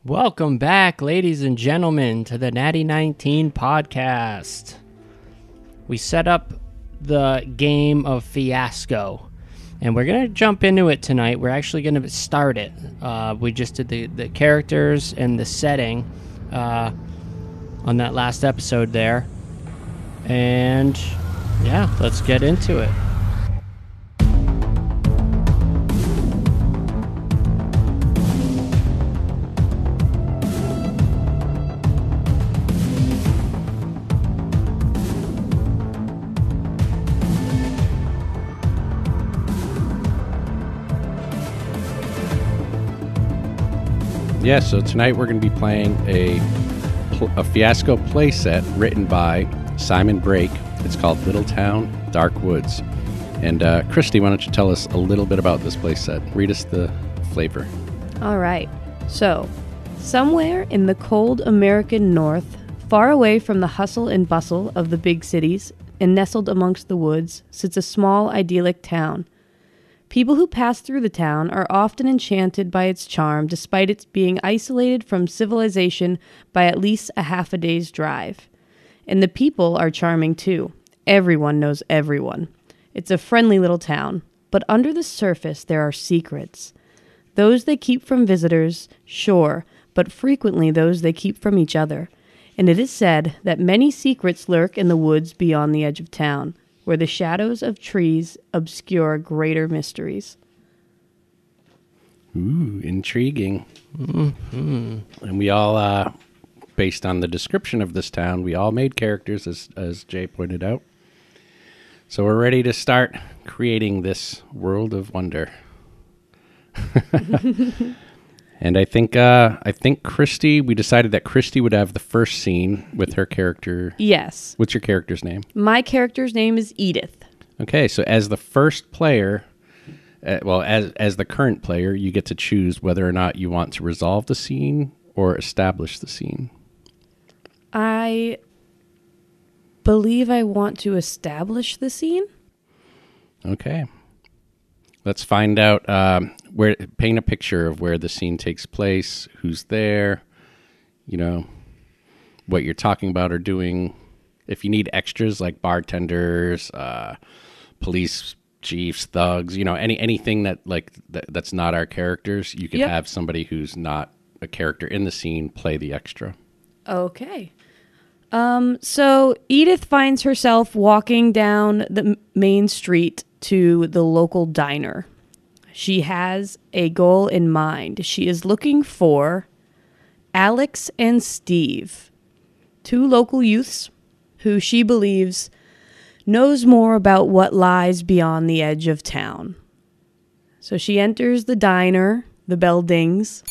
Welcome back, ladies and gentlemen, to the Natty 19 podcast. We set up the game of Fiasco, and we're going to jump into it tonight. We're actually going to start it. We just did the characters and the setting on that last episode there. And yeah, let's get into it. Yeah, so tonight we're going to be playing a Fiasco playset written by Simon Brake. It's called Little Town, Dark Woods. And Christy, why don't you tell us a little bit about this playset? Read us the flavor. All right. So, somewhere in the cold American North, far away from the hustle and bustle of the big cities, and nestled amongst the woods, sits a small, idyllic town. People who pass through the town are often enchanted by its charm, despite its being isolated from civilization by at least a half a day's drive. And the people are charming too. Everyone knows everyone. It's a friendly little town, but under the surface there are secrets. Those they keep from visitors, sure, but frequently those they keep from each other. And it is said that many secrets lurk in the woods beyond the edge of town, where the shadows of trees obscure greater mysteries. Ooh, intriguing. Mm-hmm. And we all, based on the description of this town, we all made characters, as Jay pointed out. So we're ready to start creating this world of wonder. And I think Christy, we decided that Christy would have the first scene with her character. Yes. What's your character's name? My character's name is Edith. Okay, so as the first player, as the current player, you get to choose whether or not you want to resolve the scene or establish the scene. I believe I want to establish the scene. Okay. Let's find out, paint a picture of where the scene takes place, who's there, what you're talking about or doing. If you need extras like bartenders, police chiefs, thugs, anything that's not our characters, you can have somebody who's not a character in the scene play the extra. Okay. So Edith finds herself walking down the main street to the local diner. She has a goal in mind. She is looking for Alex and Steve, two local youths who she believes knows more about what lies beyond the edge of town. So she enters the diner, the bell dings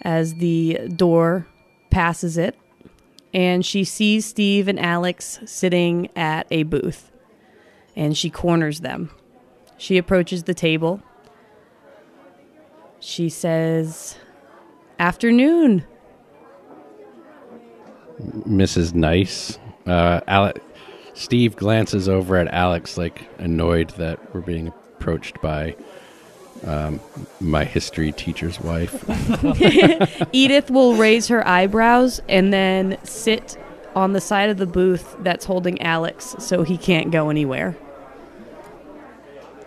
as the door passes it, and she sees Steve and Alex sitting at a booth. And she corners them. She approaches the table. She says, "Afternoon." Mrs. Nice. Steve glances over at Alex, annoyed that we're being approached by my history teacher's wife. Edith will raise her eyebrows and then sit on the side of the booth that's holding Alex so he can't go anywhere.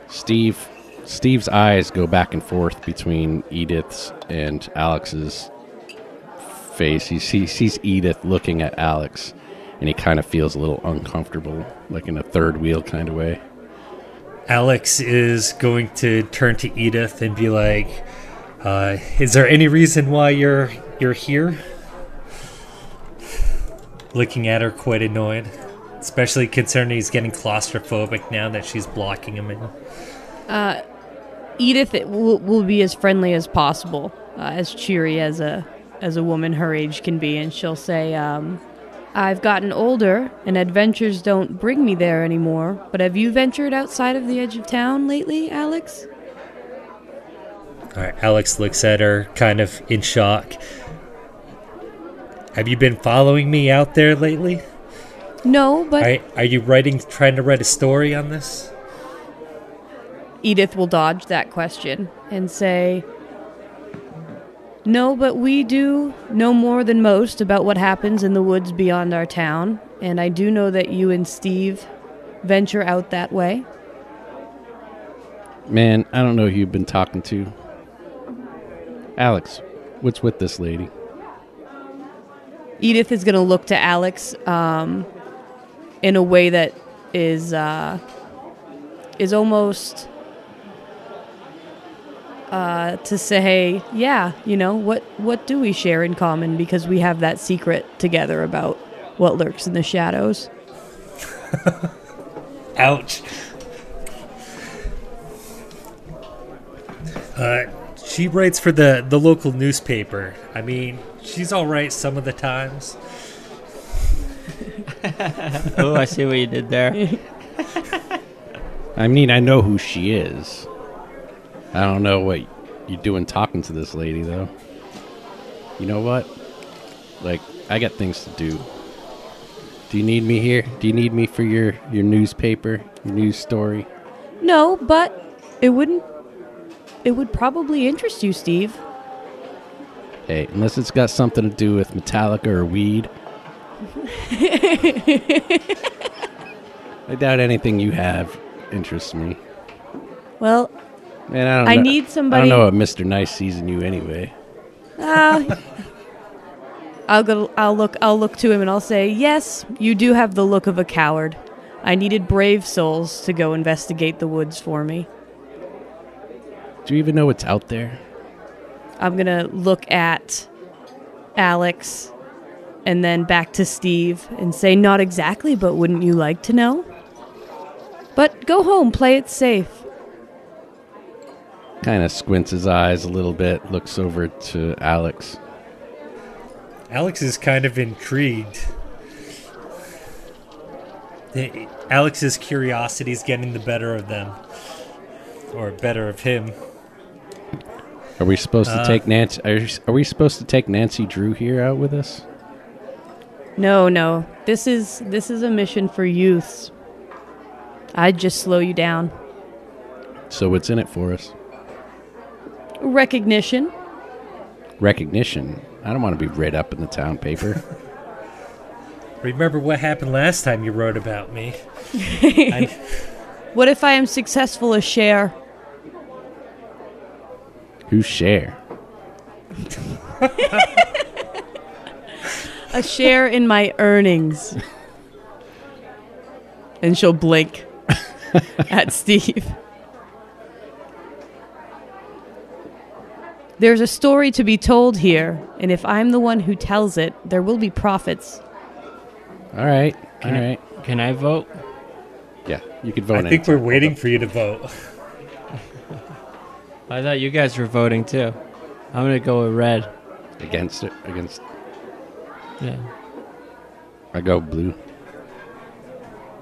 Steve's eyes go back and forth between Edith's and Alex's face. He sees Edith looking at Alex, and he kind of feels a little uncomfortable, like in a third wheel kind of way. Alex is going to turn to Edith and be like, is there any reason why you're here? Looking at her quite annoyed, especially considering he's getting claustrophobic now that she's blocking him in. Edith will be as friendly as possible, as cheery as a woman her age can be, and she'll say, "I've gotten older, and adventures don't bring me there anymore, but have you ventured outside of the edge of town lately, Alex?" All right, Alex looks at her, kind of in shock. Have you been following me out there lately? No, but... Are you trying to write a story on this? Edith will dodge that question and say, No, but we do know more than most about what happens in the woods beyond our town, and I do know that you and Steve venture out that way. Man, I don't know who you've been talking to. Alex, what's with this lady? Edith is going to look to Alex in a way that is almost to say, yeah, what do we share in common, because we have that secret together about what lurks in the shadows. Ouch. She writes for the local newspaper. I mean, she's all right some of the times. Oh, I see what you did there. I mean, I know who she is. I don't know what you're doing talking to this lady, though. You know what? Like, I got things to do. Do you need me here? Do you need me for your newspaper, your news story? No, but it would probably interest you, Steve. Hey, unless it's got something to do with Metallica or weed. I doubt anything you have interests me. Well, Man, I don't I know. need somebody. I don't know what Mr. Nice sees in you anyway. I'll look to him and I'll say, yes, you do have the look of a coward. I needed brave souls to go investigate the woods for me. Do you even know what's out there? I'm going to look at Alex and then back to Steve and say, not exactly, but wouldn't you like to know? But go home, play it safe. Kind of squints his eyes a little bit, looks over to Alex. Alex is kind of intrigued. Alex's curiosity is getting the better of them. Or better of him. Are we supposed to take Nancy? Are we supposed to take Nancy Drew here out with us? No. This is a mission for youths. I'd just slow you down. So what's in it for us? Recognition. Recognition? I don't want to be read up in the town paper. Remember what happened last time you wrote about me? What if I am successful as Cher? Who's Cher? A share in my earnings. And she'll blink at Steve. There's a story to be told here, and if I'm the one who tells it, there will be profits. All right. Can I vote? Yeah, you could vote. I think we're waiting for you to vote. I thought you guys were voting too. I'm gonna go with red. Against it. Against. Yeah. I go blue.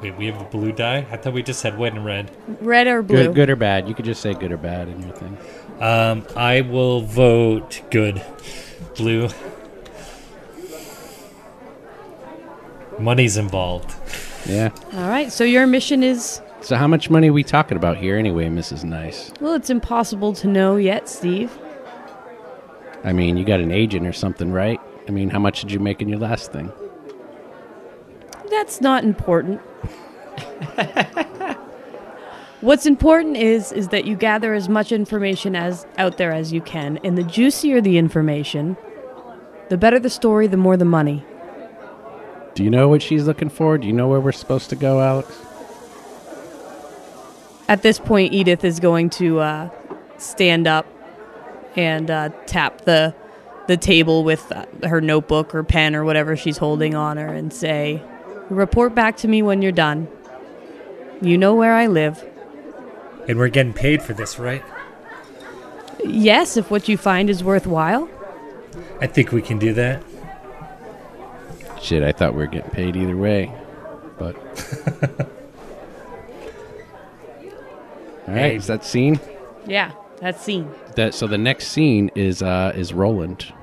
Wait, we have a blue die? I thought we just had white and red. Red or blue? Good or bad. You could just say good or bad in your thing. I will vote good. Blue. Money's involved. Yeah. All right, so your mission is... So how much money are we talking about here anyway, Mrs. Nice? Well, it's impossible to know yet, Steve. I mean, you got an agent or something, right? I mean, how much did you make in your last thing? That's not important. What's important is that you gather as much information as out there as you can, and the juicier the information, the better the story, the more the money. Do you know what she's looking for? Do you know where we're supposed to go, Alex? At this point, Edith is going to stand up and tap the table with her notebook or pen or whatever she's holding on her and say, report back to me when you're done. You know where I live. And we're getting paid for this, right? Yes, if what you find is worthwhile. I think we can do that. Shit, I thought we were getting paid either way. But... All right, is that scene? Yeah, that's scene. So the next scene is Roland.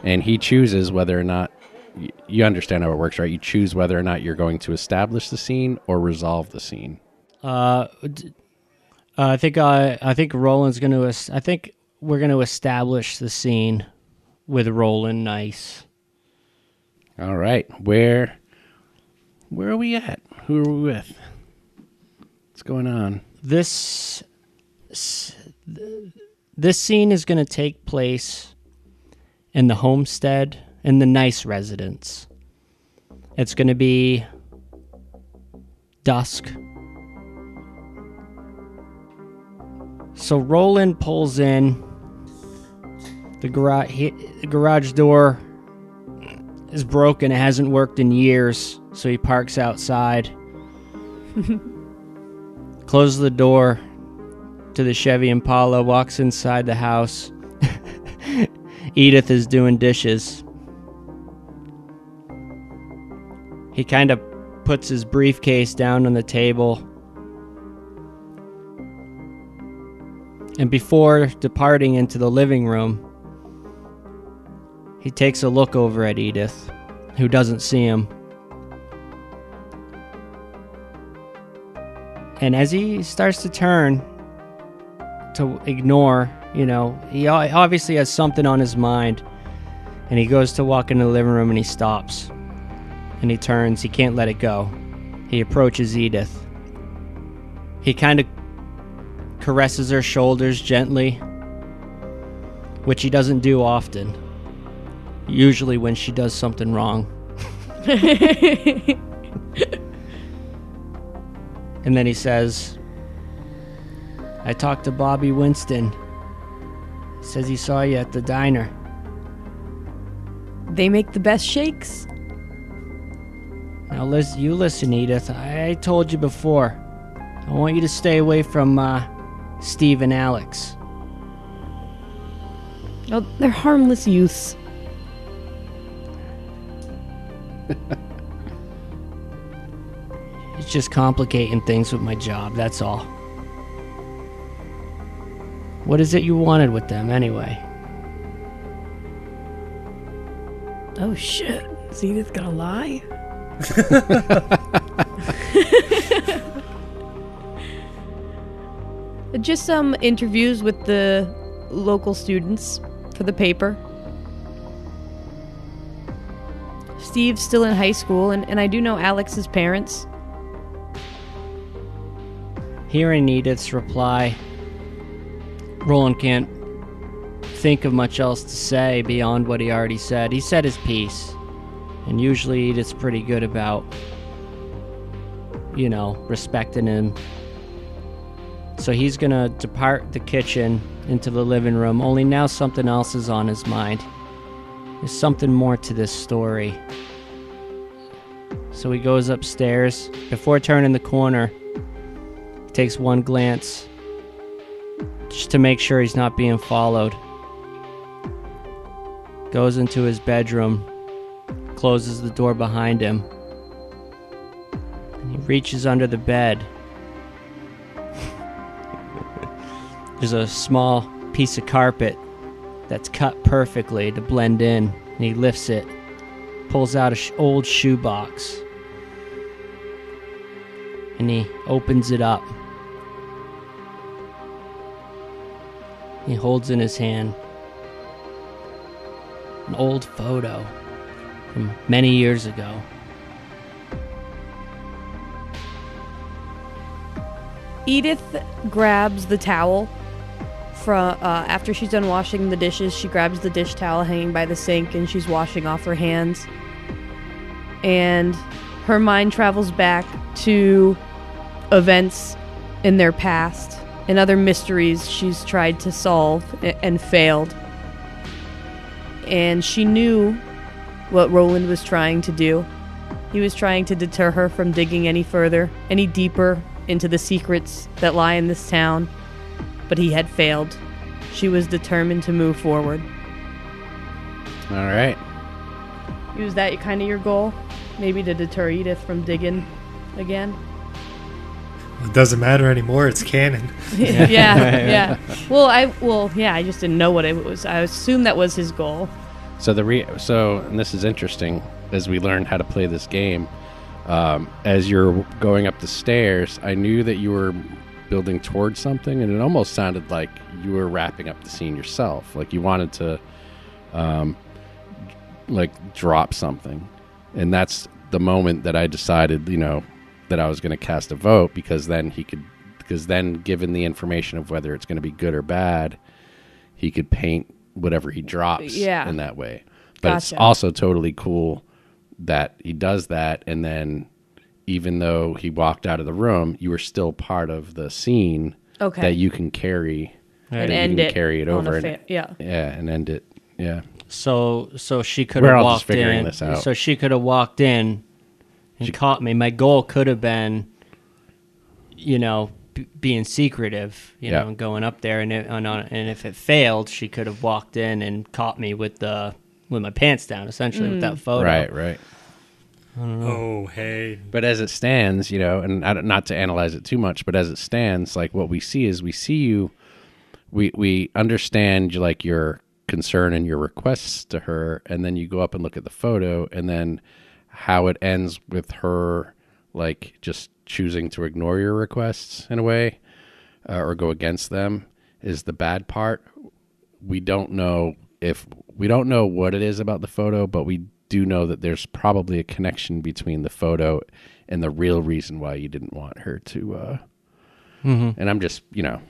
And he chooses whether or not... You understand how it works, right? You choose whether or not you're going to establish the scene or resolve the scene. I think Roland's going to. I think we're going to establish the scene with Roland nice. All right. Where are we at? Who are we with? What's going on? This scene is going to take place in the homestead, in the nice residence. It's going to be dusk. So Roland pulls in. The garage door is broken. It hasn't worked in years, so he parks outside. Closes the door to the Chevy Impala, walks inside the house. Edith is doing dishes. He kind of puts his briefcase down on the table. And before departing into the living room, he takes a look over at Edith, who doesn't see him. And as he starts to turn to ignore, he obviously has something on his mind. And he goes to walk into the living room and he stops. And he turns. He can't let it go. He approaches Edith. He kind of caresses her shoulders gently, which he doesn't do often. Usually when she does something wrong. And then he says, I talked to Bobby Winston. He says he saw you at the diner. They make the best shakes. Now listen, Edith. I told you before. I want you to stay away from Steve and Alex. Oh, they're harmless youths. It's just complicating things with my job, that's all. What is it you wanted with them, anyway? Oh, shit. Is Edith gonna lie? Just some interviews with the local students for the paper. Steve's still in high school, and I do know Alex's parents. Hearing Edith's reply, Roland can't think of much else to say beyond what he already said. He said his piece, and usually Edith's pretty good about, respecting him. So he's gonna depart the kitchen into the living room, only now something else is on his mind. There's something more to this story. So he goes upstairs. Before turning the corner, he takes one glance just to make sure he's not being followed. Goes into his bedroom, closes the door behind him, and he reaches under the bed. There's a small piece of carpet that's cut perfectly to blend in, and he lifts it, pulls out an old shoebox, and he opens it up. He holds in his hand an old photo from many years ago. Edith grabs the towel from after she's done washing the dishes. She grabs the dish towel hanging by the sink and she's washing off her hands. And her mind travels back to events in their past and other mysteries she's tried to solve and failed. And she knew what Roland was trying to do. He was trying to deter her from digging any further, any deeper into the secrets that lie in this town. But he had failed. She was determined to move forward. All right. Was that kind of your goal? Maybe to deter Edith from digging again? It doesn't matter anymore. It's canon. yeah. Well, I just didn't know what it was. I assumed that was his goal. So and this is interesting as we learned how to play this game. As you're going up the stairs, I knew that you were building towards something, and it almost sounded like you were wrapping up the scene yourself. Like you wanted to like drop something. And that's the moment that I decided, that I was going to cast a vote, because then given the information of whether it's going to be good or bad, he could paint whatever he drops in that way. But It's also totally cool that he does that, and then even though he walked out of the room, you were still part of the scene that you can carry and end it. Carry it over and end it. Yeah. So she could have walked in. This out. So she could have walked in and caught me. My goal could have been, being secretive, and going up there, and if it failed, she could have walked in and caught me with my pants down, essentially, with that photo. Right. I don't know. Oh, hey. But as it stands, and not to analyze it too much, but as it stands, like what we see is we see you, we understand like your concern and your requests to her, and then you go up and look at the photo, and then how it ends with her like just choosing to ignore your requests in a way, or go against them, is the bad part. We don't know what it is about the photo, but we do know that there's probably a connection between the photo and the real reason why you didn't want her to. And I'm just, No,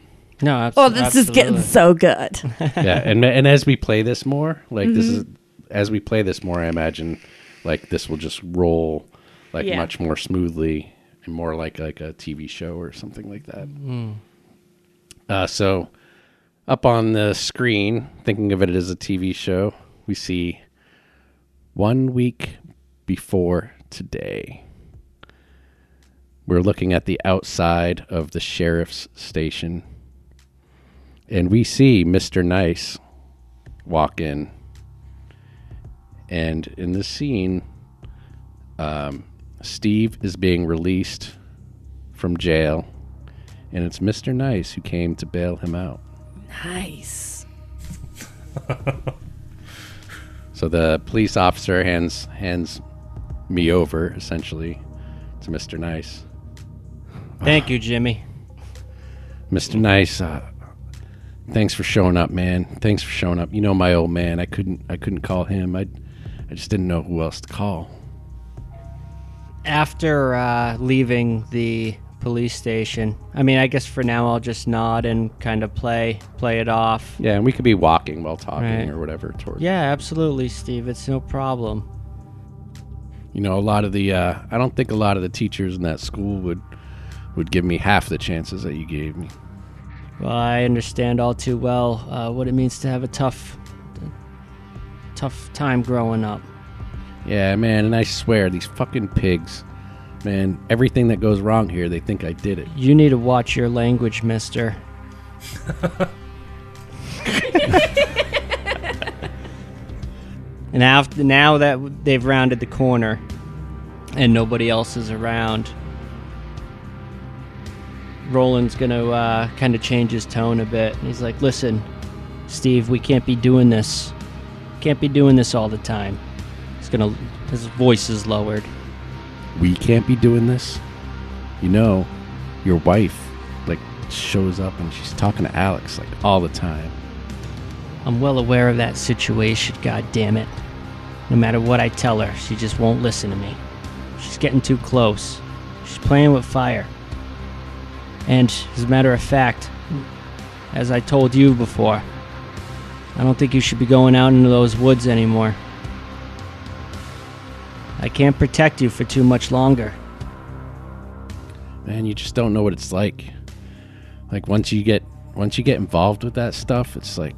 this is getting so good. Yeah, and as we play this more, like as we play this more, I imagine like this will just roll like much more smoothly and more like a TV show or something like that. So up on the screen, thinking of it as a TV show, we see 1 week before today. We're looking at the outside of the sheriff's station, and we see Mr. Nice walk in. And in this scene, Steve is being released from jail, and it's Mr. Nice who came to bail him out. Nice. So the police officer hands me over, essentially, to Mr. Nice. Thank you, Jimmy. Mr. Nice, thanks for showing up, man. Thanks for showing up. My old man. I couldn't call him. I just didn't know who else to call. After leaving the police station, I guess for now I'll just nod and kind of play it off. Yeah, and we could be walking while talking or whatever. Yeah, absolutely, Steve. It's no problem. A lot of the I don't think a lot of the teachers in that school would give me half the chances that you gave me. Well, I understand all too well what it means to have a tough time growing up. Yeah, man, and I swear, these fucking pigs, man, everything that goes wrong here, they think I did it. You need to watch your language, mister. And now that they've rounded the corner and nobody else is around, Roland's going to kind of change his tone a bit. And he's like, listen, Steve, we can't be doing this. Can't be doing this all the time. His voice is lowered. We can't be doing this? Your wife, like, shows up and she's talking to Alex, like, all the time. I'm well aware of that situation, god damn it. No matter what I tell her, she just won't listen to me. She's getting too close. She's playing with fire. And, as a matter of fact, as I told you before, I don't think you should be going out into those woods anymore. I can't protect you for too much longer. Man, you just don't know what it's like. Like, once you get involved with that stuff, it's like,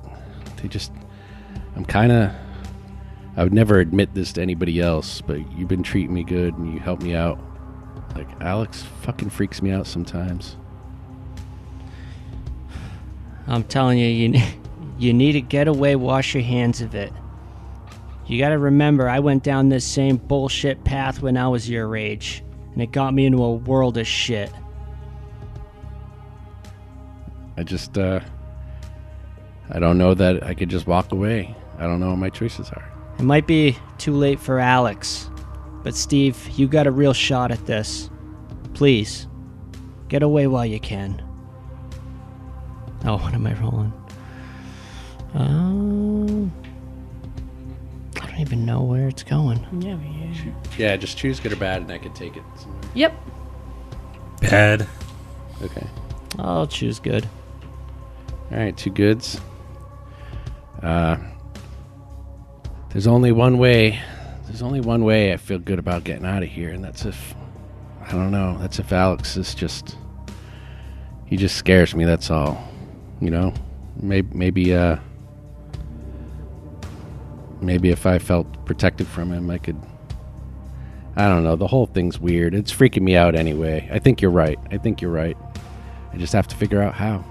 I would never admit this to anybody else, but you've been treating me good and you help me out. Like, Alex fucking freaks me out sometimes. I'm telling you, you need to get away, wash your hands of it. You gotta remember, I went down this same bullshit path when I was your age, and it got me into a world of shit. I don't know that I could just walk away. I don't know what my choices are. It might be too late for Alex, but Steve, you got a real shot at this. Please, get away while you can. Oh, what am I rolling? don't even know where it's going. Yeah, just choose good or bad, and I can take it somewhere. Yep. Bad. Okay. I'll choose good. All right, 2 goods. There's only one way. There's only one way I feel good about getting out of here, and that's if, I don't know, that's if Alex is just, he just scares me, that's all. You know? Maybe if I felt protected from him, I could, I don't know, the whole thing's weird. It's freaking me out anyway. I think you're right. I just have to figure out how.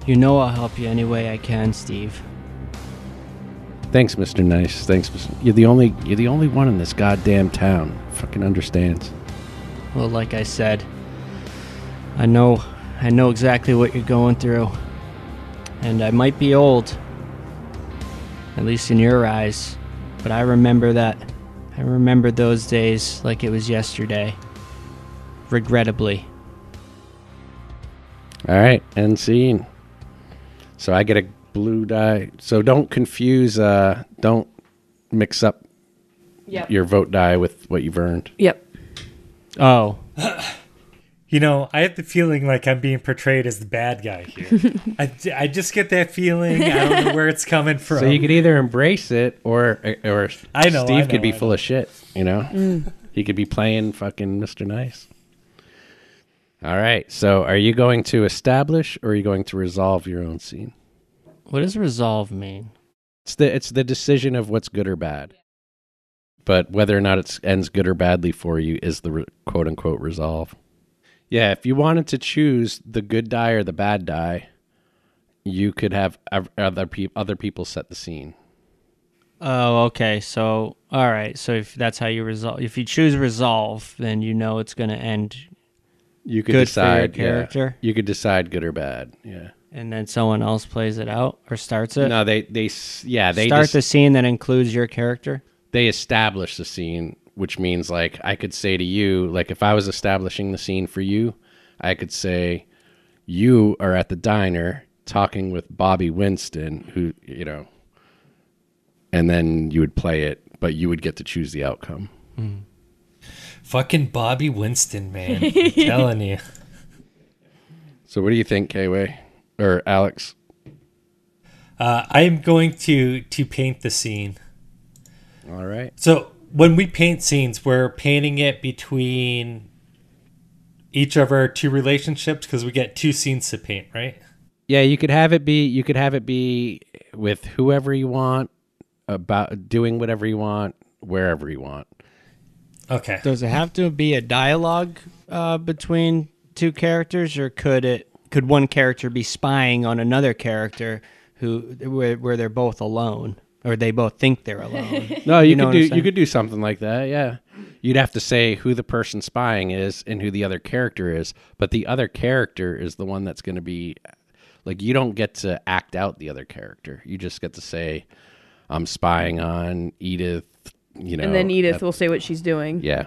You know I'll help you any way I can, Steve. Thanks, Mr. Nice. Thanks, you're the only one in this goddamn town. Fucking understands. Well, like I said, I know exactly what you're going through. And I might be old, at least in your eyes, but I remember that. I remember those days like it was yesterday. Regrettably. All right, end scene. So I get a blue die. So don't confuse, don't mix up your vote die with what you've earned. Yep. Oh. You know, I have the feeling like I'm being portrayed as the bad guy here. I just get that feeling. I don't know where it's coming from. So you could either embrace it or Steve could be full of shit, you know? He could be playing fucking Mr. Nice. All right. So are you going to establish or are you going to resolve your own scene? What does resolve mean? It's the decision of what's good or bad. But whether or not it ends good or badly for you is the quote unquote resolve. Yeah, if you wanted to choose the good die or the bad die, you could have other people set the scene. Oh, okay. So, all right. So if that's how you resolve, if you choose resolve, then you know it's going to end. You could good decide for your character. Yeah. You could decide good or bad. Yeah. And then someone else plays it out or starts it. No, they start the scene that includes your character. They establish the scene, which means like I could say to you, like if I was establishing the scene for you, I could say you are at the diner talking with Bobby Winston, who, you know, and then you would play it, but you would get to choose the outcome. Mm. Fucking Bobby Winston, man. I'm telling you. So what do you think, K-Way? Or Alex? I'm going to paint the scene. All right. So when we paint scenes, we're painting it between each of our 2 relationships because we get 2 scenes to paint, right? Yeah, you could have it be with whoever you want, about doing whatever you want, wherever you want. Okay. Does it have to be a dialogue between 2 characters, or could one character be spying on another character where they're both alone, or they both think they're alone? No, you could do something like that. Yeah, you'd have to say who the person spying is and who the other character is, but the other character is the one that's going to be like, you don't get to act out the other character. You just get to say, I'm spying on Edith. You know, and then Edith will say what she's doing. Yeah.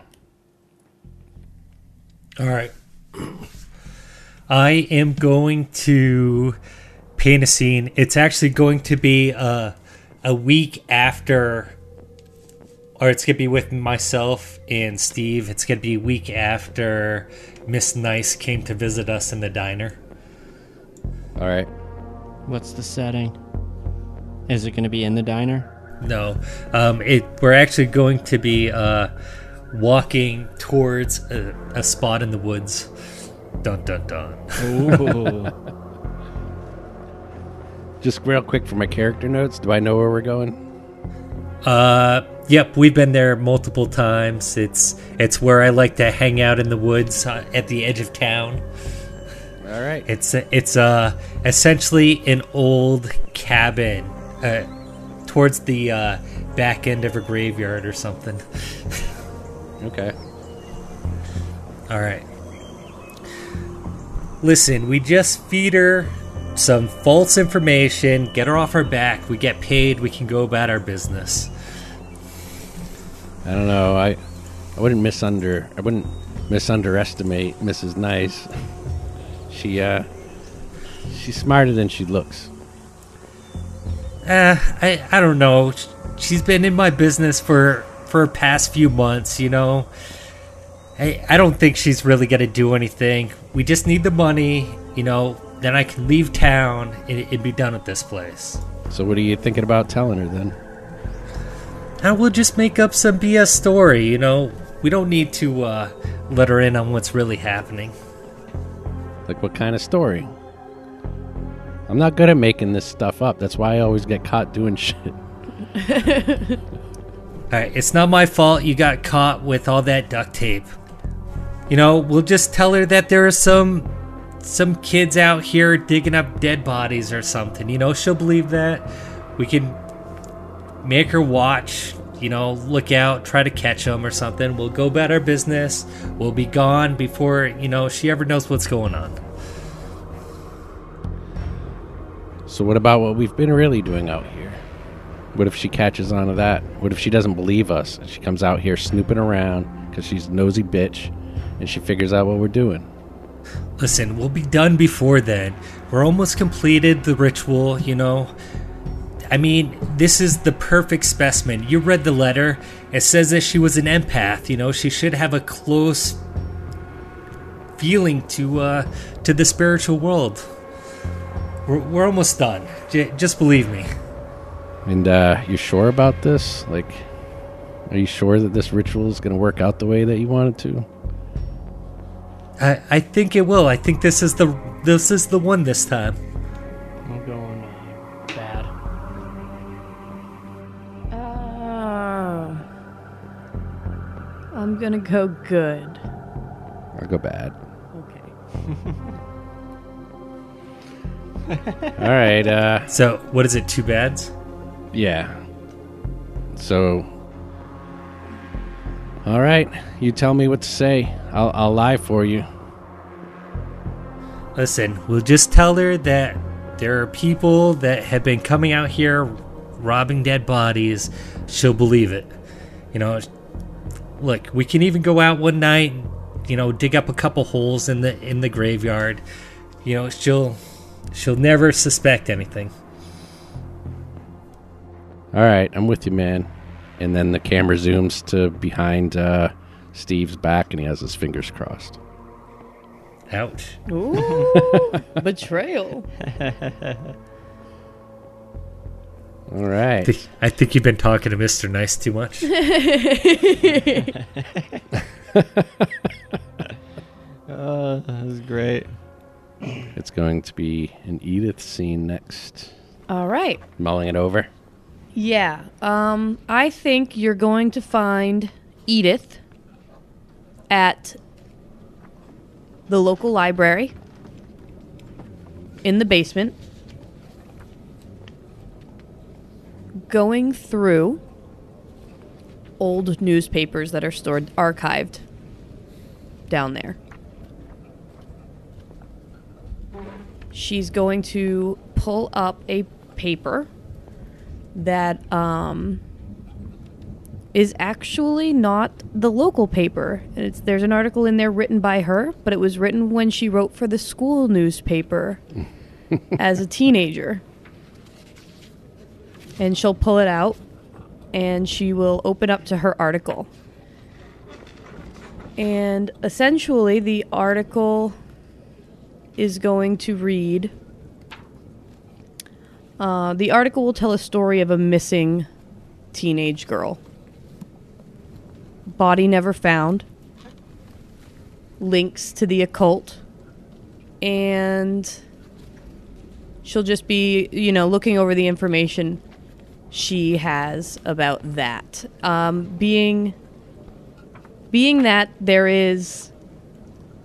All right. I am going to paint a scene. It's actually going to be a week after, or it's going to be with myself and Steve. It's going to be a week after Miss Nice came to visit us in the diner. All right. What's the setting? Is it going to be in the diner? No, we're actually going to be walking towards a spot in the woods. Dun dun dun. Ooh. Just real quick for my character notes. Do I know where we're going? Yep, we've been there multiple times. It's where I like to hang out in the woods at the edge of town. All right. It's essentially an old cabin. Towards the back end of a graveyard or something. Okay. All right. Listen, we just feed her some false information, get her off our back, we get paid, we can go about our business. I don't know. I wouldn't misunderestimate Mrs. Nice. She's smarter than she looks. I don't know. She's been in my business for past few months, you know. I don't think she's really going to do anything. We just need the money, you know. Then I can leave town and be done with this place. So what are you thinking about telling her then? And we'll just make up some BS story, you know. We don't need to let her in on what's really happening. Like what kind of story? I'm not good at making this stuff up. That's why I always get caught doing shit. Alright, it's not my fault you got caught with all that duct tape. You know, we'll just tell her that there are some kids out here digging up dead bodies or something. You know, she'll believe that. We can make her watch, you know, look out, try to catch them or something. We'll go about our business. We'll be gone before, you know, she ever knows what's going on. So what about what we've been really doing out here? What if she catches on to that? What if she doesn't believe us and she comes out here snooping around because she's a nosy bitch and she figures out what we're doing? Listen, we'll be done before then. We're almost completed the ritual, you know. I mean, this is the perfect specimen. You read the letter. It says that she was an empath, you know. She should have a close feeling to the spiritual world. We're almost done. Just believe me. And you're sure about this? Like, are you sure that this ritual is going to work out the way that you want it to? I think it will. I think this is the one this time. I'm going bad. I'm gonna go good. I'll go bad. Okay. All right. So, what is it, 2 bads? Yeah. So, all right. You tell me what to say. I'll lie for you. Listen, we'll just tell her that there are people that have been coming out here robbing dead bodies. She'll believe it. You know, look, we can even go out one night, you know, dig up a couple holes in the graveyard. You know, she'll never suspect anything. All right, I'm with you, man. And then the camera zooms to behind Steve's back, and he has his fingers crossed. Ouch. Ooh, betrayal. All right. I think you've been talking to Mr. Nice too much. That was great. It's going to be an Edith scene next. All right. Mulling it over. Yeah. I think you're going to find Edith at the local library in the basement, going through old newspapers that are archived down there. She's going to pull up a paper that is actually not the local paper. There's an article in there written by her, but it was written when she wrote for the school newspaper as a teenager. And she'll pull it out, and she will open up to her article. And essentially, the article is going to read... the article will tell a story of a missing teenage girl. Body never found. Links to the occult. And she'll just be, looking over the information she has about that. Being that there is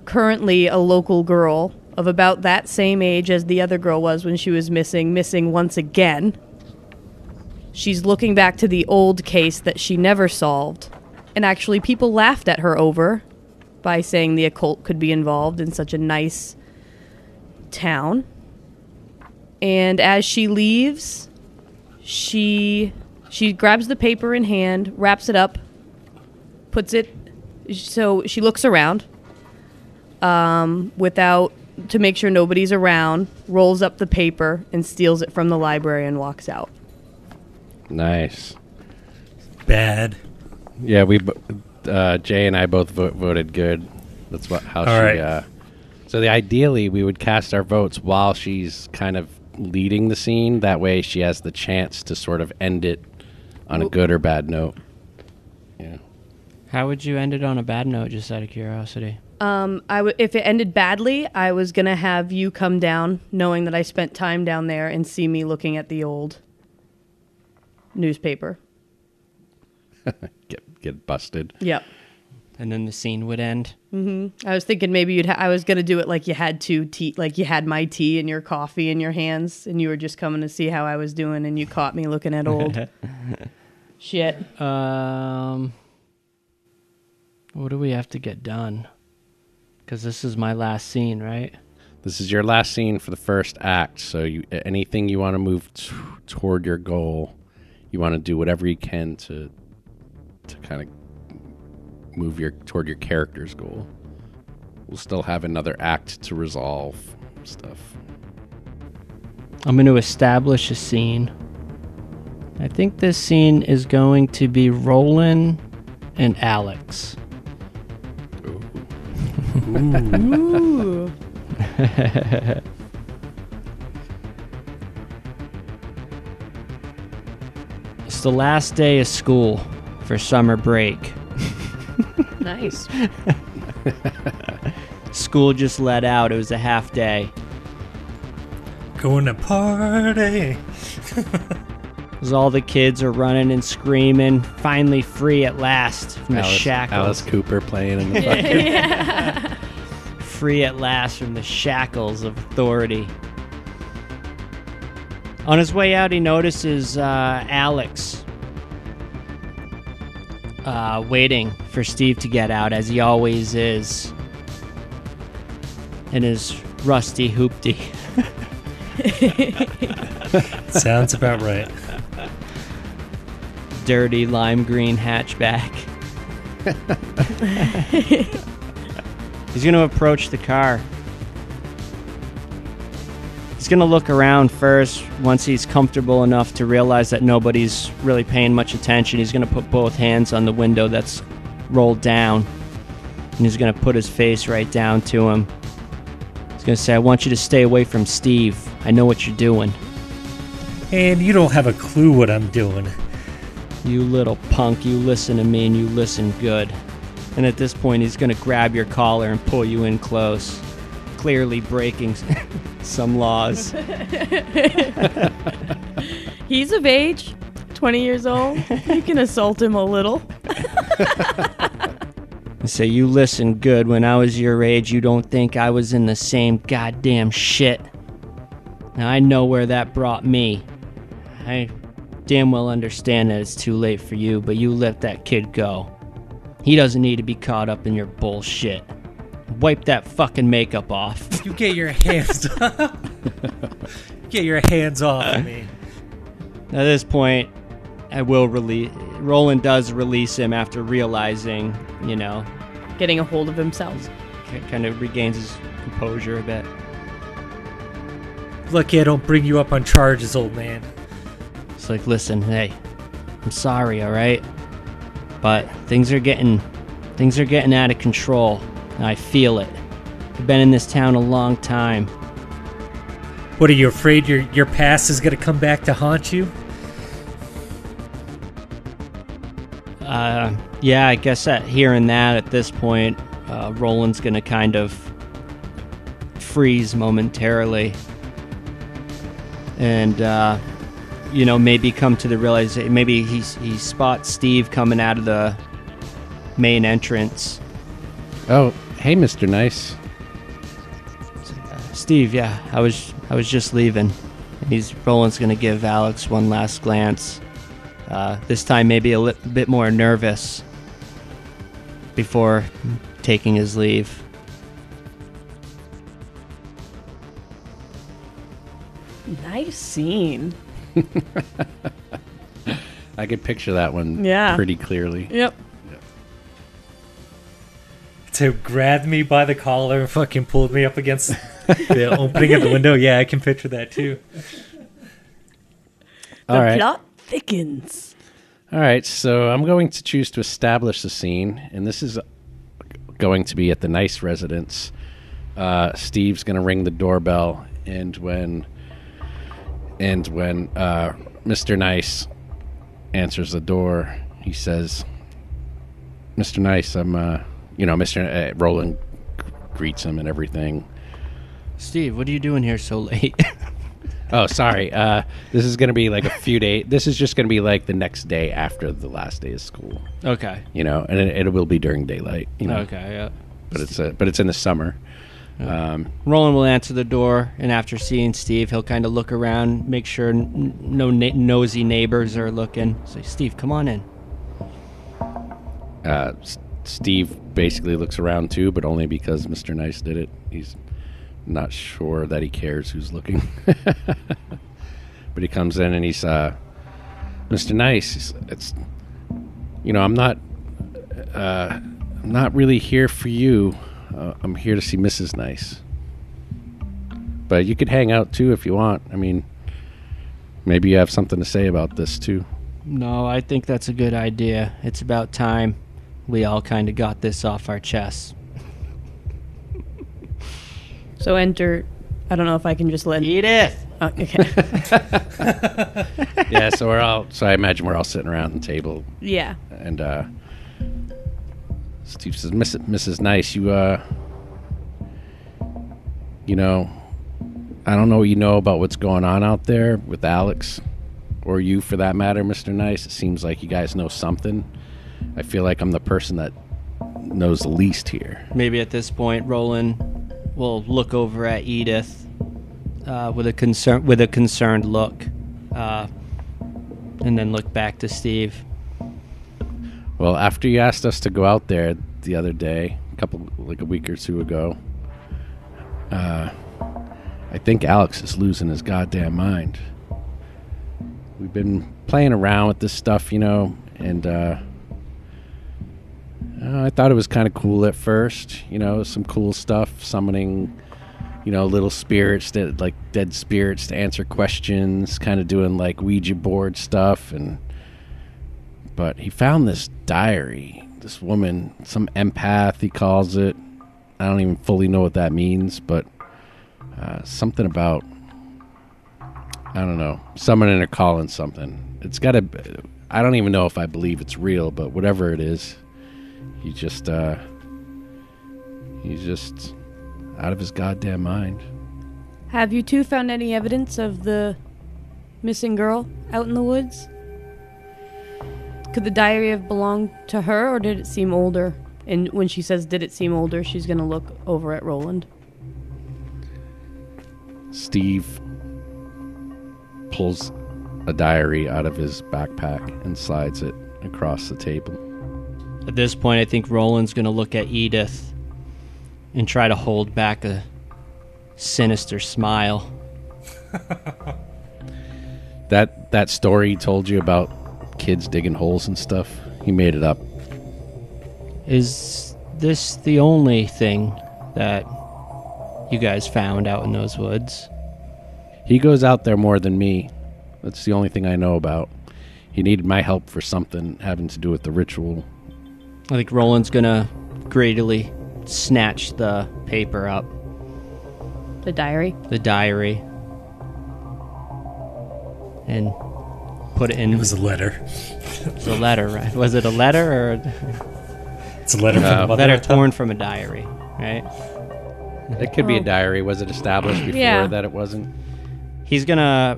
currently a local girl of about that same age as the other girl was when she was missing once again. She's looking back to the old case that she never solved. And actually, people laughed at her over by saying the occult could be involved in such a nice town. And as she leaves, she grabs the paper in hand, wraps it up, puts it... So she looks around to make sure nobody's around, rolls up the paper, and steals it from the library and walks out. Nice. Bad. Yeah, Jay and I both voted good. That's how All she. right. So ideally, we would cast our votes while she's kind of leading the scene. That way, she has the chance to sort of end it on a good or bad note. Yeah. How would you end it on a bad note, just out of curiosity? If it ended badly, I was going to have you come down, knowing that I spent time down there, and see me looking at the old newspaper. Get busted. Yep. And then the scene would end. I was thinking maybe I was going to do it like you had like you had my tea and your coffee in your hands, and you were just coming to see how I was doing, and you caught me looking at old shit. What do we have to get done? Because this is my last scene, right? This is your last scene for the first act. So anything you want to move toward your goal, you want to do whatever you can to kind of move toward your character's goal. We'll still have another act to resolve stuff. I'm going to establish a scene. I think this scene is going to be Roland and Alex. Ooh. It's the last day of school for summer break. Nice. School just let out. It was a half day. Going to party. As all the kids are running and screaming, finally free at last from the shackles. Alice Cooper playing in the fucking... Free at last from the shackles of authority. On his way out, he notices Alex waiting for Steve to get out, as he always is, in his rusty hoopty. Sounds about right. Dirty lime green hatchback. He's going to approach the car. He's going to look around first. Once he's comfortable enough to realize that nobody's really paying much attention, he's going to put both hands on the window that's rolled down. And he's going to put his face right down to him. He's going to say, I want you to stay away from Steve. I know what you're doing. And you don't have a clue what I'm doing. You little punk, you listen to me and you listen good. And at this point, he's going to grab your collar and pull you in close, clearly breaking some laws. He's of age, 20 years old. You can assault him a little. And say, you listen good. When I was your age, you don't think I was in the same goddamn shit. Now, I know where that brought me. I damn well understand that it's too late for you, but you let that kid go. He doesn't need to be caught up in your bullshit. Wipe that fucking makeup off. You get your hands off. Get your hands off of me. At this point, I will release... Roland does release him after realizing, you know... Getting a hold of himself. Kind of regains his composure a bit. Lucky I don't bring you up on charges, old man. It's like, listen, hey, I'm sorry, all right? But things are getting out of control. And I feel it. I've been in this town a long time. What, are you afraid your past is going to come back to haunt you? Yeah, I guess hearing that at this point, Roland's going to kind of freeze momentarily. And, maybe come to the realization, maybe he spots Steve coming out of the main entrance. Oh, hey, Mr. Nice. Steve, yeah, I was just leaving. And Roland's gonna give Alex one last glance. This time maybe a bit more nervous before taking his leave. Nice scene. I could picture that one pretty clearly. Yep. To grab me by the collar and fucking pulled me up against the opening of the window. Yeah, I can picture that too. The plot thickens. All right, so I'm going to choose to establish the scene, and this is going to be at the Nice residence. Steve's going to ring the doorbell, and when Mr. Nice answers the door, he says, "Mr. Nice, I'm Mr. Roland greets him and everything." Steve, what are you doing here so late? Oh, sorry. This is going to be like a few days. This is just going to be like the next day after the last day of school. Okay. And it will be during daylight. Okay, yeah. But it's in the summer. Roland will answer the door, and after seeing Steve, he'll kind of look around, make sure no nosy neighbors are looking. Say, Steve, come on in. Steve basically looks around too, but only because Mr. Nice did it. He's not sure that he cares who's looking. But he comes in and he's Mr. Nice. I'm not really here for you. I'm here to see Mrs. Nice. But you could hang out too if you want. I mean, maybe you have something to say about this too. No, I think that's a good idea. It's about time we all kind of got this off our chests. So enter. I don't know if I can just let Edith. Oh, okay. Yeah, so I imagine we're all sitting around the table. Yeah. And Steve says, Mrs. Nice, I don't know what you know about what's going on out there with Alex, or you for that matter, Mr. Nice. It seems like you guys know something. I feel like I'm the person that knows the least here. Maybe at this point, Roland will look over at Edith with a concerned look, and then look back to Steve. Well, after you asked us to go out there the other day, a week or two ago, I think Alex is losing his goddamn mind. We've been playing around with this stuff, and I thought it was kind of cool at first, some cool stuff, summoning, little spirits, like dead spirits to answer questions, kind of doing like Ouija board stuff. But he found this diary, this woman, some empath he calls it. I don't even fully know what that means, but something about, I don't know, summoning or calling something. It's got to, I don't even know if I believe it's real, but whatever it is, he's just out of his goddamn mind. Have you two found any evidence of the missing girl out in the woods? Could the diary have belonged to her, or did it seem older? And when she says, did it seem older, she's going to look over at Roland. Steve pulls a diary out of his backpack and slides it across the table. At this point, I think Roland's going to look at Edith and try to hold back a sinister smile. That story he told you about kids digging holes and stuff, he made it up. Is this the only thing that you guys found out in those woods? He goes out there more than me. That's the only thing I know about. He needed my help for something having to do with the ritual. I think Roland's gonna greedily snatch the paper up. The diary? The diary. And put it in. It was a letter. It was a letter, right? Was it a letter or It's a letter from the mother. letter torn from a diary, right? It could be a diary. Was it established before that it wasn't? He's gonna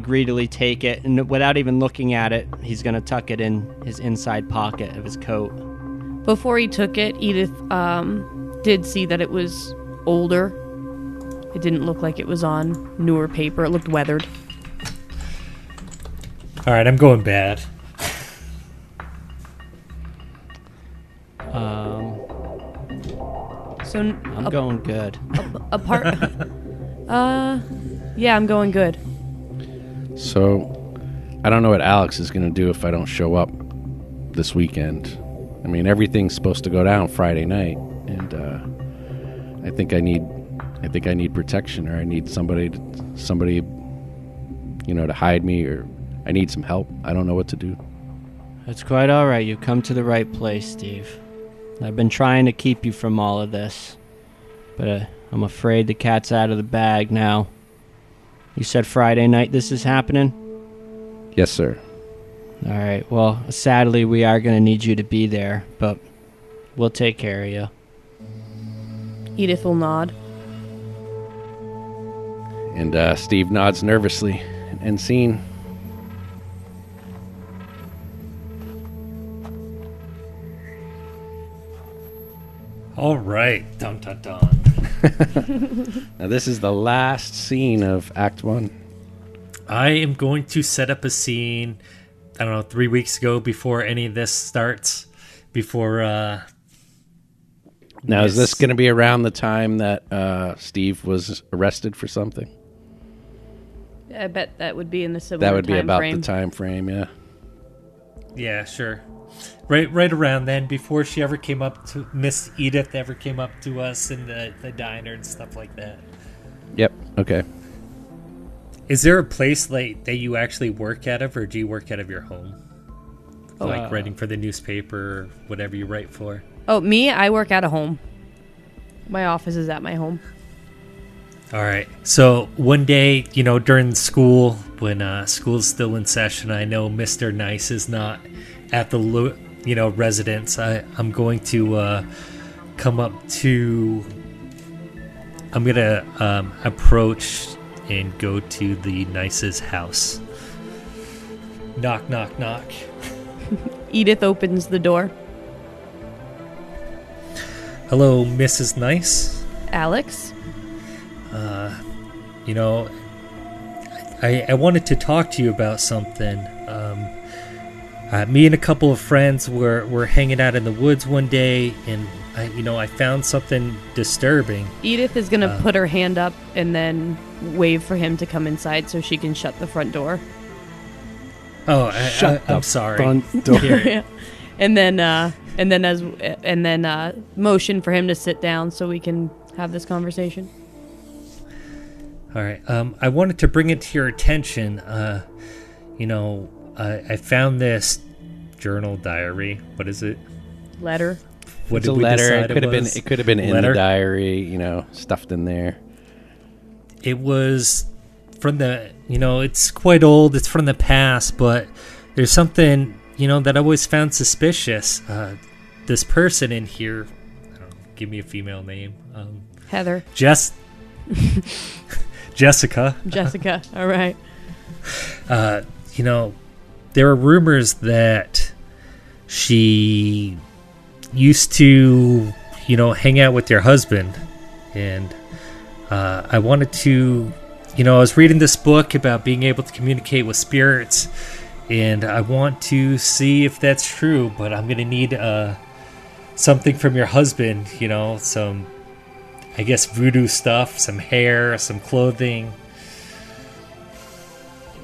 greedily take it, and without even looking at it, he's gonna tuck it in his inside pocket of his coat. Before he took it, Edith did see that it was older. It didn't look like it was on newer paper. It looked weathered. All right, I'm going bad. So I'm going good. apart. Yeah, I'm going good. So, I don't know what Alex is going to do if I don't show up this weekend. I mean, everything's supposed to go down Friday night, and I think I need protection, or I need somebody, to hide me or I need some help. I don't know what to do. It's quite all right. You've come to the right place, Steve. I've been trying to keep you from all of this, but I'm afraid the cat's out of the bag now. You said Friday night this is happening? Yes, sir. All right. Well, sadly, we are going to need you to be there, but we'll take care of you. Edith will nod. And Steve nods nervously. End scene. All right. Dun, dun, dun. Now, this is the last scene of Act 1. I am going to set up a scene, I don't know, 3 weeks ago before any of this starts. Before, Now, is this going to be around the time that Steve was arrested for something? I bet that would be in the similar That would be time about frame. the time frame, yeah. Yeah, sure. Right around then, before she ever came up to, Miss Edith ever came up to us in the diner and stuff like that. Yep, okay. Is there a place like that you actually work out of, or do you work out of your home? Like writing for the newspaper, or whatever you write for? Oh, me? I work at a home. My office is at my home. All right. So one day, during school, when school's still in session, I know Mr. Nice is not at the residence. I'm going to come up to. I'm gonna approach and go to the Nice's house. Knock, knock, knock. Edith opens the door. Hello, Mrs. Nice. Alex? I wanted to talk to you about something. Me and a couple of friends were hanging out in the woods one day, and I found something disturbing. Edith is going to put her hand up and then wave for him to come inside so she can shut the front door. Oh, I'm sorry. Front door. Yeah. And then motion for him to sit down so we can have this conversation. All right. I wanted to bring it to your attention. I found this journal diary. What is it? Letter. What It's did a we letter. decide It could have been in the Letter? diary, stuffed in there. It was from the, it's quite old. It's from the past, but there's something, that I always found suspicious. This person in here, I don't know, give me a female name. Heather. Jessica. Jessica. All right. There are rumors that she used to, hang out with your husband. And I wanted to, I was reading this book about being able to communicate with spirits. And I want to see if that's true. But I'm going to need something from your husband, some, I guess, voodoo stuff, some hair, some clothing.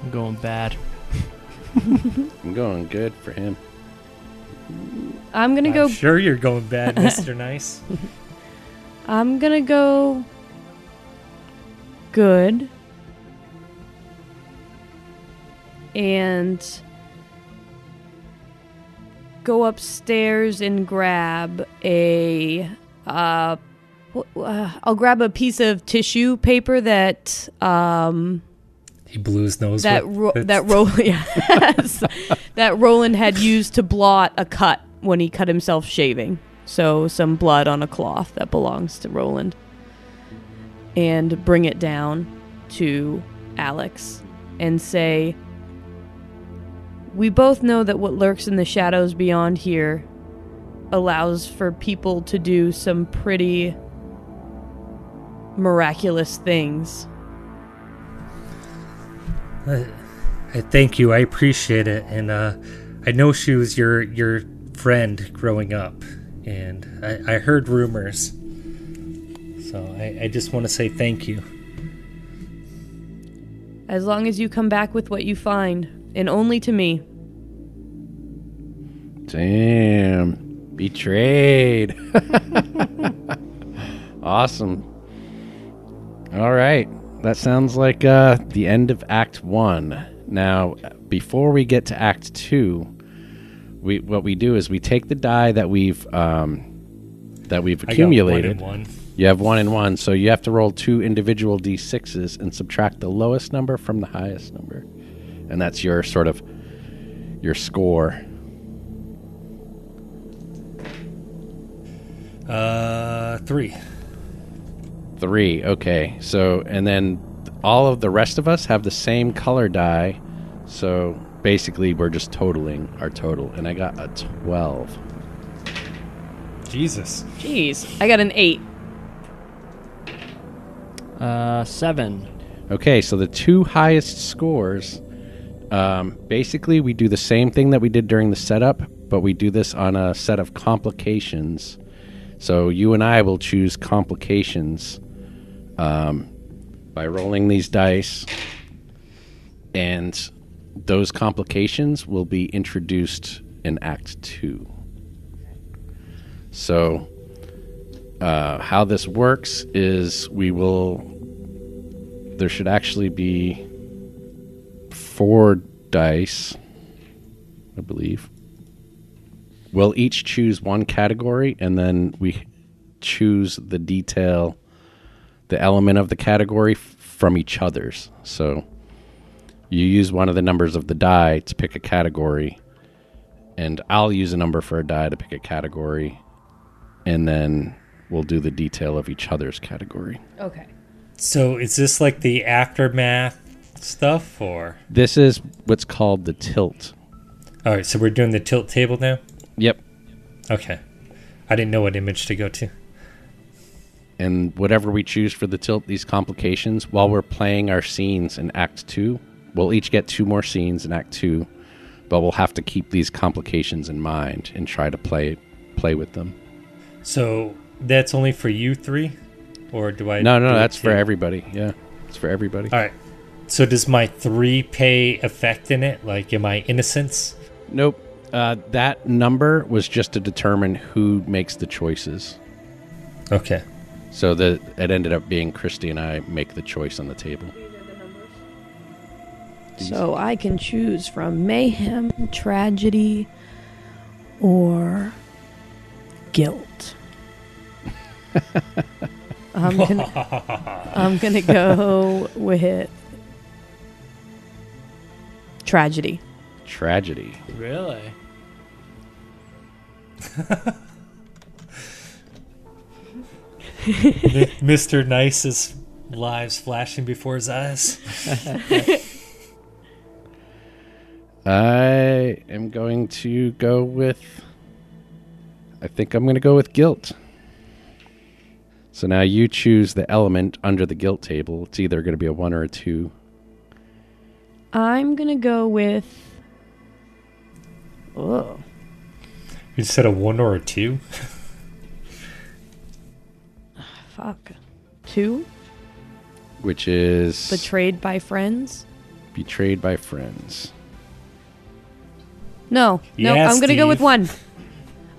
I'm going bad. I'm going good for him. I'm going to go... I'm sure you're going bad, Mr. Nice. I'm going to go... good. And... go upstairs and grab a... I'll grab a piece of tissue paper that... He blew his nose that with. that Roland had used to blot a cut when he cut himself shaving. So some blood on a cloth that belongs to Roland. And bring it down to Alex and say, we both know that what lurks in the shadows beyond here allows for people to do some pretty miraculous things. I thank you. I appreciate it. And I know she was your friend growing up. And I heard rumors. So I just want to say thank you. As long as you come back with what you find, and only to me. Damn. Betrayed. Awesome. All right. That sounds like the end of Act 1. Now, before we get to Act 2, what we do is we take the die that we've accumulated. I got 1 and 1. You have 1 and 1, so you have to roll 2 individual d6s and subtract the lowest number from the highest number, and that's your sort of your score. 3. 3. Okay. So, and then all of the rest of us have the same color die. So basically, we're just totaling our total, and I got a 12. Jesus. Jeez. I got an 8. 7. Okay, so the 2 highest scores, basically we do the same thing that we did during the setup, but we do this on a set of complications. So you and I will choose complications by rolling these dice, and those complications will be introduced in Act 2. So how this works is there should actually be 4 dice, I believe. We'll each choose one category, and then we choose the detail, the element of the category from each other's. So you use one of the numbers of the die to pick a category, and I'll use a number for a die to pick a category, and then we'll do the detail of each other's category. Okay. So is this like the aftermath stuff, or? This is what's called the tilt. All right, so we're doing the tilt table now? Yep. Okay. I didn't know what image to go to. And whatever we choose for the tilt, these complications, while we're playing our scenes in Act 2, we'll each get 2 more scenes in Act 2, but we'll have to keep these complications in mind and try to play with them. So that's only for you 3? Or do I... No, that's for everybody. Yeah, it's for everybody. All right. So does my 3 pay effect in it? Like, am I innocence? Nope. That number was just to determine who makes the choices. Okay. So it ended up being Christy and I make the choice on the table. So I can choose from mayhem, tragedy, or guilt. I'm gonna go with tragedy. Tragedy. Really? Mr. Nice's lives flashing before his eyes. I am going to go with... I think I'm going to go with guilt. So now you choose the element under the guilt table. It's either going to be a 1 or a 2. I'm gonna go with... Oh. You said a 1 or a 2? Fuck. 2? Which is... Betrayed by friends? Betrayed by friends. No, Yeah, I'm gonna go with Steve. 1.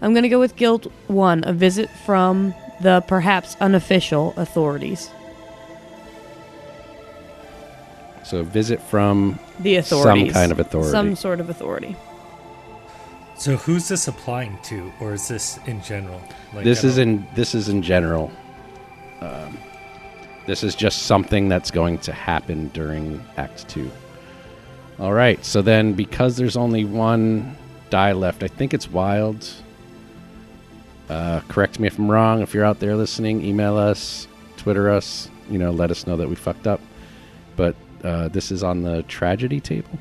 I'm gonna go with guilt 1. A visit from the perhaps unofficial authorities. So a visit from The authorities. some kind of authority. Some sort of authority. So who's this applying to, or is this in general? Like, This is in general. This is just something that's going to happen during Act 2. All right, so then because there's only 1 die left, I think it's wild. Correct me if I'm wrong. If you're out there listening, email us, Twitter us, let us know that we fucked up. But this is on the tragedy table?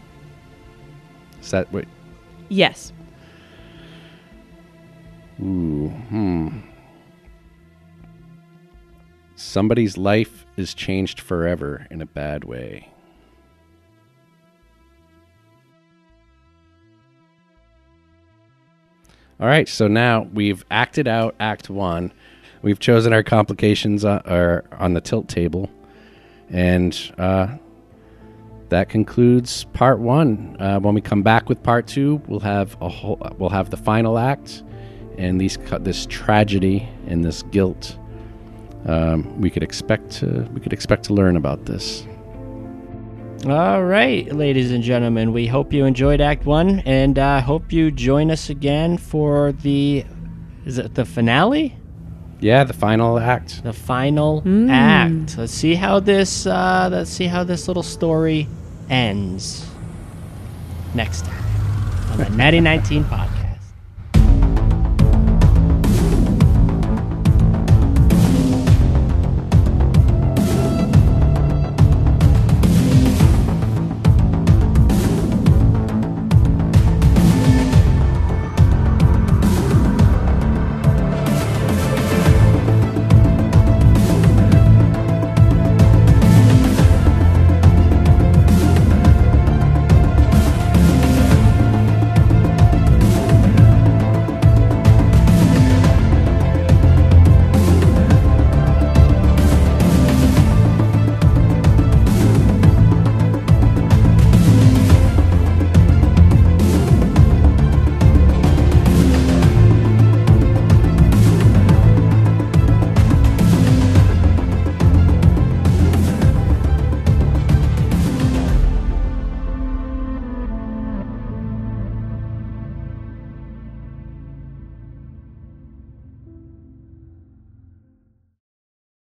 Is that what? Yes. Ooh, Somebody's life is changed forever in a bad way. All right, so now we've acted out Act 1. We've chosen our complications on the tilt table. And that concludes Part 1. When we come back with Part 2, we'll have the final act and this tragedy and this guilt. We could expect to learn about this. All right, ladies and gentlemen, we hope you enjoyed Act 1, and hope you join us again for is it the finale? Yeah, the final act. The final act. Let's see how this little story ends next time on the Natty 19 podcast.